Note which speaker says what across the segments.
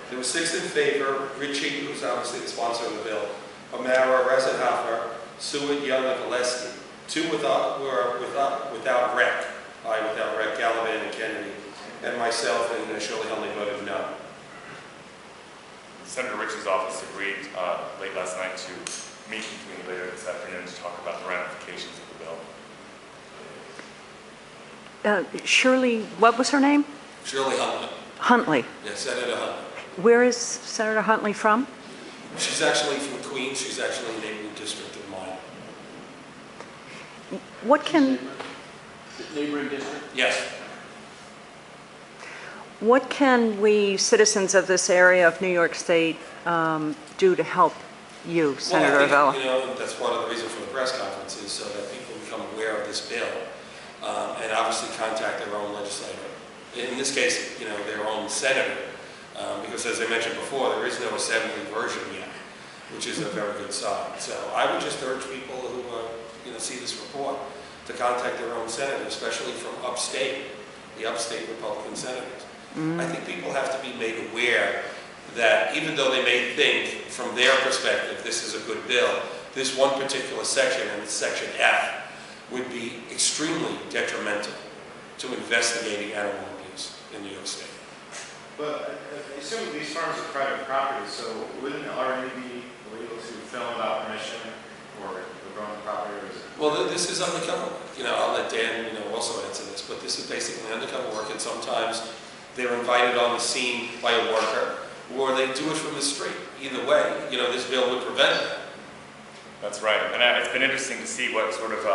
Speaker 1: There were 6 in favor: Ritchie, who's obviously the sponsor of the bill, O'Mara, Rezenhofer, Seward, Young, and Valesky. 2 were without rec. I without rec, Gallivan and Kennedy, and myself and Shirley Huntley voted no.
Speaker 2: Senator Ritchie's office agreed late last night to meet with me later this afternoon to talk about the ramifications of the bill.
Speaker 3: Shirley, what was her name?
Speaker 1: Shirley Huntley.
Speaker 3: Huntley.
Speaker 1: Yes, Senator Huntley.
Speaker 3: Where is Senator Huntley from?
Speaker 1: She's actually from Queens. She's actually a neighboring district of mine.
Speaker 3: What can...
Speaker 4: Neighboring district?
Speaker 1: Yes.
Speaker 3: What can we, citizens of this area of New York State, do to help you, Senator Avella?
Speaker 1: You know, that's one of the reasons for the press conference is so that people become aware of this bill and obviously contact their own legislator. In this case, you know, their own senator, because as I mentioned before, there is no assembly version yet, which is a very good sign. So I would just urge people who see this report to contact their own senator, especially from upstate, the upstate Republican senators. I think people have to be made aware that even though they may think from their perspective this is a good bill, this one particular section, and it's section F, would be extremely detrimental to investigating animal abuse in New York State.
Speaker 5: But I assume these farms are private property, so wouldn't it already be illegal to film without permission or go on the property? Or is it?
Speaker 1: Well, this is undercover work. You know, I'll let Dan, also answer this, but this is basically undercover work, and sometimes they're invited on the scene by a worker, or they do it from the street. Either way, this bill would prevent that.
Speaker 2: That's right, and it's been interesting to see what sort of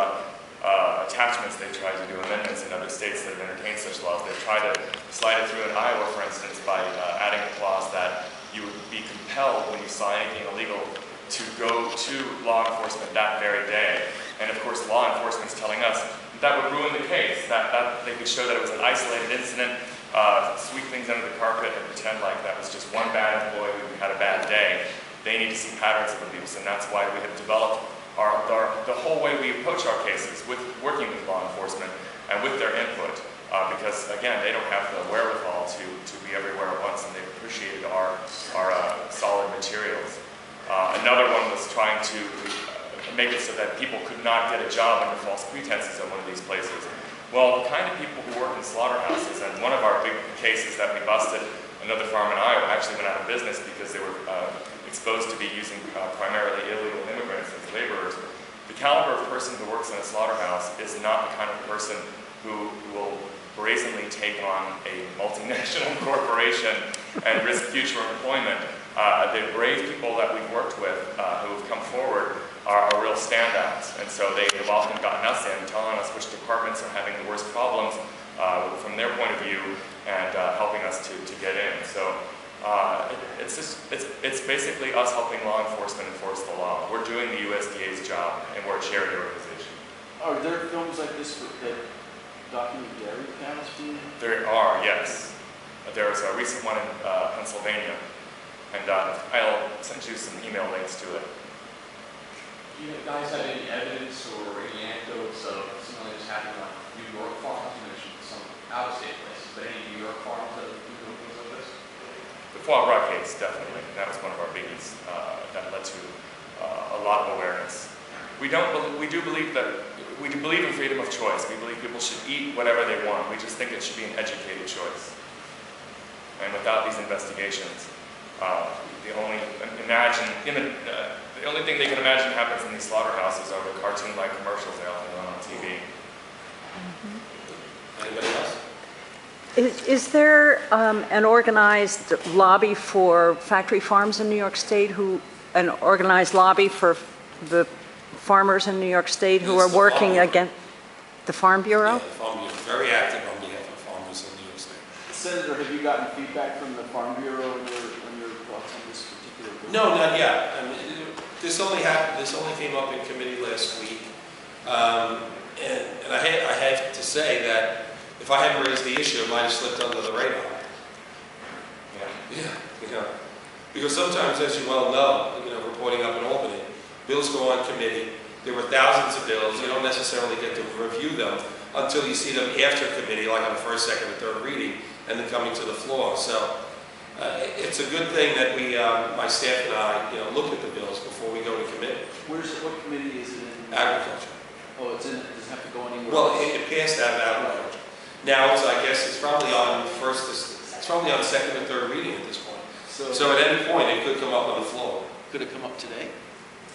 Speaker 2: attachments they've tried to do, amendments in other states that have entertained such laws. They've tried to slide it through in Iowa, for instance, by adding a clause that you would be compelled when you saw anything illegal to go to law enforcement that very day. And of course, law enforcement's telling us that would ruin the case, that they could show that it was an isolated incident, sweep things under the carpet and pretend like that was just one bad employee who had a bad day. They need to see patterns of abuse, and that's why we have developed the whole way we approach our cases, with working with law enforcement and with their input, because again, they don't have the wherewithal to be everywhere at once, and they've appreciated our solid materials. Another one was trying to make it so that people could not get a job under false pretenses at one of these places. Well, the kind of people who work in slaughterhouses, and one of our big cases that we busted, another farm in Iowa actually went out of business because they were exposed to be using primarily illegal immigrants as laborers. The caliber of person who works in a slaughterhouse is not the kind of person who will brazenly take on a multinational corporation and risk future employment. The brave people that we've worked with who have come forward are real standouts, and so they have often gotten us in, telling us which departments are having the worst problems from their point of view, and helping us to get in. So it's basically us helping law enforcement enforce the law. We're doing the USDA's job, and we're a charity organization.
Speaker 4: Are there films like this that document dairy cows being?
Speaker 2: There are, yes. There was a recent one in Pennsylvania, and I'll send you some email links to it.
Speaker 6: Do you guys have any evidence or any anecdotes of something that's happening on New York farms? You mentioned some out-of-state places, but any New York farms that are doing things like this?
Speaker 2: The foie gras case, definitely. That was one of our biggies that led to a lot of awareness. We do believe in freedom of choice. We believe people should eat whatever they want. We just think it should be an educated choice. And without these investigations, the only thing they can imagine happens in these slaughterhouses are the cartoon-like commercials they often run on TV.
Speaker 1: Anybody else?
Speaker 3: Is there an organized lobby for factory farms in New York State, an organized lobby for the farmers in New York State who are working against the Farm Bureau?
Speaker 1: Yeah, the Farm Bureau is very active on behalf of farmers in New York State.
Speaker 4: Senator, have you gotten feedback from the Farm Bureau on your thoughts on this particular bill?
Speaker 1: No, not yet. I mean, this only came up in committee last week, and I have to say that if I hadn't raised the issue, it might have slipped under the radar. Yeah. Because sometimes, as you well know, reporting up in Albany, bills go on committee. There were thousands of bills. You don't necessarily get to review them until you see them after committee, like on the first, second, or third reading, and then coming to the floor. So It's a good thing that we, my staff and I, look at the bills before we go to committee.
Speaker 4: What committee is it in?
Speaker 1: Agriculture.
Speaker 4: Oh, it's in, does it have to go anywhere?
Speaker 1: Well,
Speaker 4: else?
Speaker 1: it passed out of agriculture. Now, I guess it's probably on it's probably on second or third reading at this point. So at any point, it could come up on the floor.
Speaker 4: Could it come up today?